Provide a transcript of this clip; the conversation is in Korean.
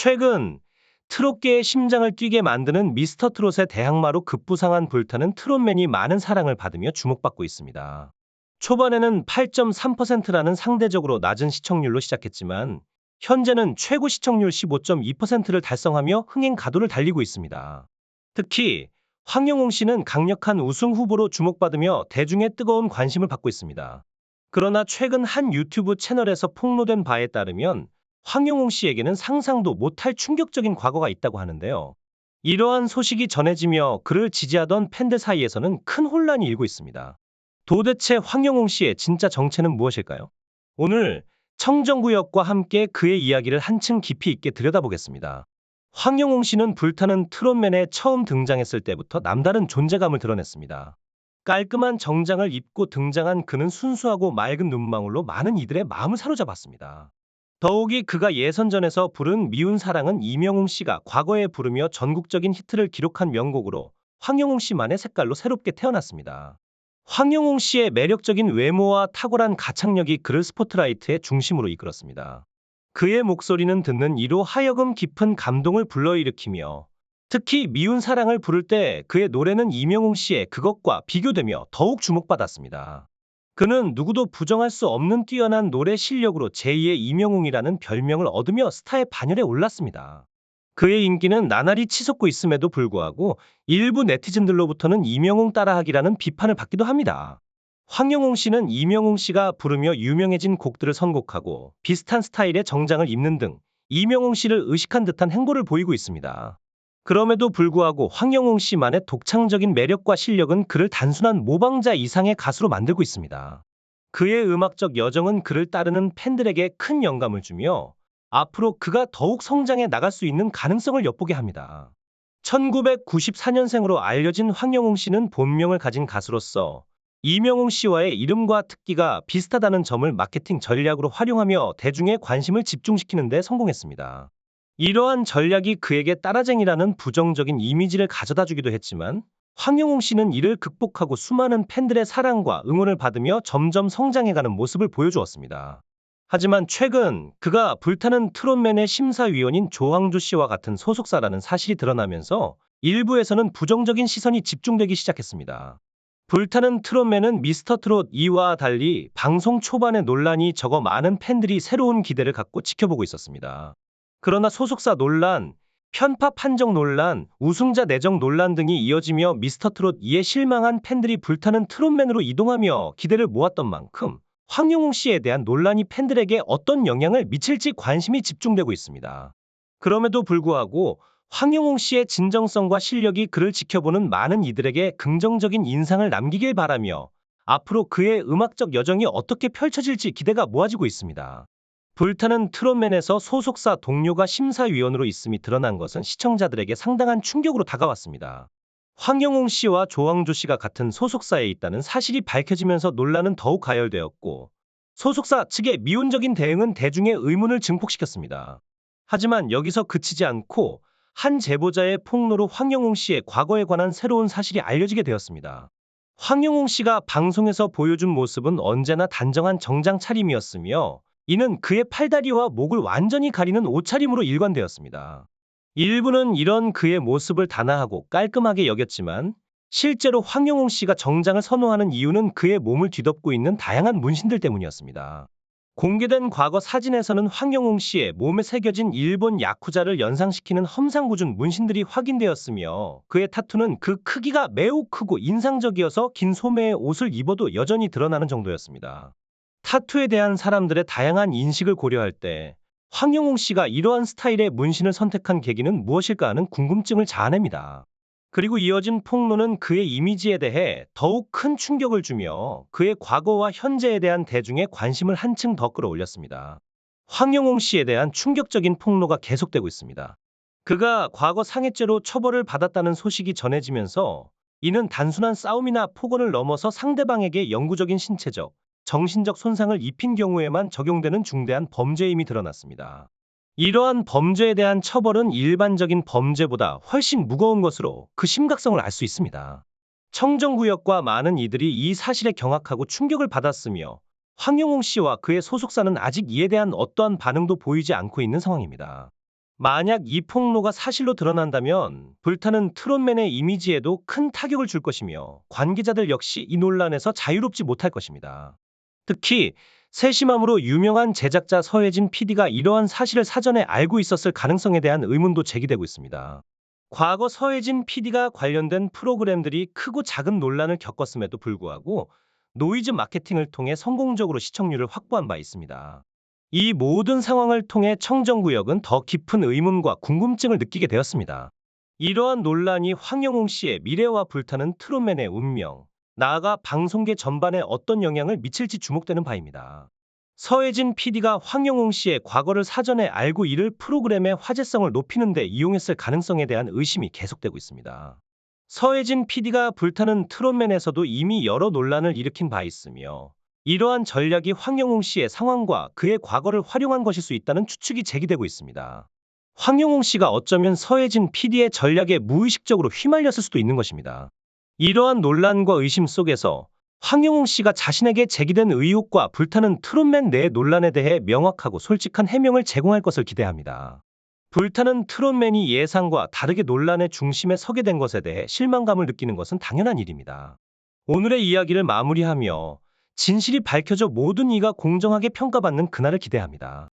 최근 트롯계의 심장을 뛰게 만드는 미스터 트롯의 대항마로 급부상한 불타는 트롯맨이 많은 사랑을 받으며 주목받고 있습니다. 초반에는 8.3%라는 상대적으로 낮은 시청률로 시작했지만 현재는 최고 시청률 15.2%를 달성하며 흥행 가도를 달리고 있습니다. 특히 황영웅 씨는 강력한 우승 후보로 주목받으며 대중의 뜨거운 관심을 받고 있습니다. 그러나 최근 한 유튜브 채널에서 폭로된 바에 따르면 황영웅 씨에게는 상상도 못할 충격적인 과거가 있다고 하는데요. 이러한 소식이 전해지며 그를 지지하던 팬들 사이에서는 큰 혼란이 일고 있습니다. 도대체 황영웅 씨의 진짜 정체는 무엇일까요? 오늘 청정구역과 함께 그의 이야기를 한층 깊이 있게 들여다보겠습니다. 황영웅 씨는 불타는 트롯맨에 처음 등장했을 때부터 남다른 존재감을 드러냈습니다. 깔끔한 정장을 입고 등장한 그는 순수하고 맑은 눈망울로 많은 이들의 마음을 사로잡았습니다. 더욱이 그가 예선전에서 부른 미운 사랑은 이명웅 씨가 과거에 부르며 전국적인 히트를 기록한 명곡으로 황영웅 씨만의 색깔로 새롭게 태어났습니다. 황영웅 씨의 매력적인 외모와 탁월한 가창력이 그를 스포트라이트의 중심으로 이끌었습니다. 그의 목소리는 듣는 이로 하여금 깊은 감동을 불러일으키며 특히 미운 사랑을 부를 때 그의 노래는 이명웅 씨의 그것과 비교되며 더욱 주목받았습니다. 그는 누구도 부정할 수 없는 뛰어난 노래 실력으로 제2의 이명웅이라는 별명을 얻으며 스타의 반열에 올랐습니다. 그의 인기는 나날이 치솟고 있음에도 불구하고 일부 네티즌들로부터는 이명웅 따라하기라는 비판을 받기도 합니다. 황영웅 씨는 이명웅 씨가 부르며 유명해진 곡들을 선곡하고 비슷한 스타일의 정장을 입는 등 이명웅 씨를 의식한 듯한 행보를 보이고 있습니다. 그럼에도 불구하고 황영웅 씨만의 독창적인 매력과 실력은 그를 단순한 모방자 이상의 가수로 만들고 있습니다. 그의 음악적 여정은 그를 따르는 팬들에게 큰 영감을 주며 앞으로 그가 더욱 성장해 나갈 수 있는 가능성을 엿보게 합니다. 1994년생으로 알려진 황영웅 씨는 본명을 가진 가수로서 이명웅 씨와의 이름과 특기가 비슷하다는 점을 마케팅 전략으로 활용하며 대중의 관심을 집중시키는 데 성공했습니다. 이러한 전략이 그에게 따라쟁이라는 부정적인 이미지를 가져다 주기도 했지만 황영웅 씨는 이를 극복하고 수많은 팬들의 사랑과 응원을 받으며 점점 성장해가는 모습을 보여주었습니다. 하지만 최근 그가 불타는 트롯맨의 심사위원인 조항조 씨와 같은 소속사라는 사실이 드러나면서 일부에서는 부정적인 시선이 집중되기 시작했습니다. 불타는 트롯맨은 미스터 트롯 2와 달리 방송 초반의 논란이 적어 많은 팬들이 새로운 기대를 갖고 지켜보고 있었습니다. 그러나 소속사 논란, 편파 판정 논란, 우승자 내정 논란 등이 이어지며 미스터 트롯 2에 실망한 팬들이 불타는 트롯맨으로 이동하며 기대를 모았던 만큼 황영웅 씨에 대한 논란이 팬들에게 어떤 영향을 미칠지 관심이 집중되고 있습니다. 그럼에도 불구하고 황영웅 씨의 진정성과 실력이 그를 지켜보는 많은 이들에게 긍정적인 인상을 남기길 바라며 앞으로 그의 음악적 여정이 어떻게 펼쳐질지 기대가 모아지고 있습니다. 불타는 트롯맨에서 소속사 동료가 심사위원으로 있음이 드러난 것은 시청자들에게 상당한 충격으로 다가왔습니다. 황영웅 씨와 조항조 씨가 같은 소속사에 있다는 사실이 밝혀지면서 논란은 더욱 가열되었고 소속사 측의 미온적인 대응은 대중의 의문을 증폭시켰습니다. 하지만 여기서 그치지 않고 한 제보자의 폭로로 황영웅 씨의 과거에 관한 새로운 사실이 알려지게 되었습니다. 황영웅 씨가 방송에서 보여준 모습은 언제나 단정한 정장 차림이었으며 이는 그의 팔다리와 목을 완전히 가리는 옷차림으로 일관되었습니다. 일부는 이런 그의 모습을 단아하고 깔끔하게 여겼지만 실제로 황영웅 씨가 정장을 선호하는 이유는 그의 몸을 뒤덮고 있는 다양한 문신들 때문이었습니다. 공개된 과거 사진에서는 황영웅 씨의 몸에 새겨진 일본 야쿠자를 연상시키는 험상궂은 문신들이 확인되었으며 그의 타투는 그 크기가 매우 크고 인상적이어서 긴 소매의 옷을 입어도 여전히 드러나는 정도였습니다. 타투에 대한 사람들의 다양한 인식을 고려할 때 황영웅 씨가 이러한 스타일의 문신을 선택한 계기는 무엇일까 하는 궁금증을 자아냅니다. 그리고 이어진 폭로는 그의 이미지에 대해 더욱 큰 충격을 주며 그의 과거와 현재에 대한 대중의 관심을 한층 더 끌어올렸습니다. 황영웅 씨에 대한 충격적인 폭로가 계속되고 있습니다. 그가 과거 상해죄로 처벌을 받았다는 소식이 전해지면서 이는 단순한 싸움이나 폭언을 넘어서 상대방에게 영구적인 신체적, 정신적 손상을 입힌 경우에만 적용되는 중대한 범죄임이 드러났습니다. 이러한 범죄에 대한 처벌은 일반적인 범죄보다 훨씬 무거운 것으로 그 심각성을 알 수 있습니다. 청정구역과 많은 이들이 이 사실에 경악하고 충격을 받았으며 황영웅 씨와 그의 소속사는 아직 이에 대한 어떠한 반응도 보이지 않고 있는 상황입니다. 만약 이 폭로가 사실로 드러난다면 불타는 트롯맨의 이미지에도 큰 타격을 줄 것이며 관계자들 역시 이 논란에서 자유롭지 못할 것입니다. 특히 세심함으로 유명한 제작자 서혜진 PD가 이러한 사실을 사전에 알고 있었을 가능성에 대한 의문도 제기되고 있습니다. 과거 서혜진 PD가 관련된 프로그램들이 크고 작은 논란을 겪었음에도 불구하고 노이즈 마케팅을 통해 성공적으로 시청률을 확보한 바 있습니다. 이 모든 상황을 통해 청정구역은 더 깊은 의문과 궁금증을 느끼게 되었습니다. 이러한 논란이 황영웅 씨의 미래와 불타는 트롯맨의 운명, 나아가 방송계 전반에 어떤 영향을 미칠지 주목되는 바입니다. 서혜진 PD가 황영웅 씨의 과거를 사전에 알고 이를 프로그램의 화제성을 높이는 데 이용했을 가능성에 대한 의심이 계속되고 있습니다. 서혜진 PD가 불타는 트롯맨에서도 이미 여러 논란을 일으킨 바 있으며 이러한 전략이 황영웅 씨의 상황과 그의 과거를 활용한 것일 수 있다는 추측이 제기되고 있습니다. 황영웅 씨가 어쩌면 서혜진 PD의 전략에 무의식적으로 휘말렸을 수도 있는 것입니다. 이러한 논란과 의심 속에서 황영웅 씨가 자신에게 제기된 의혹과 불타는 트롯맨 내 논란에 대해 명확하고 솔직한 해명을 제공할 것을 기대합니다. 불타는 트롯맨이 예상과 다르게 논란의 중심에 서게 된 것에 대해 실망감을 느끼는 것은 당연한 일입니다. 오늘의 이야기를 마무리하며 진실이 밝혀져 모든 이가 공정하게 평가받는 그날을 기대합니다.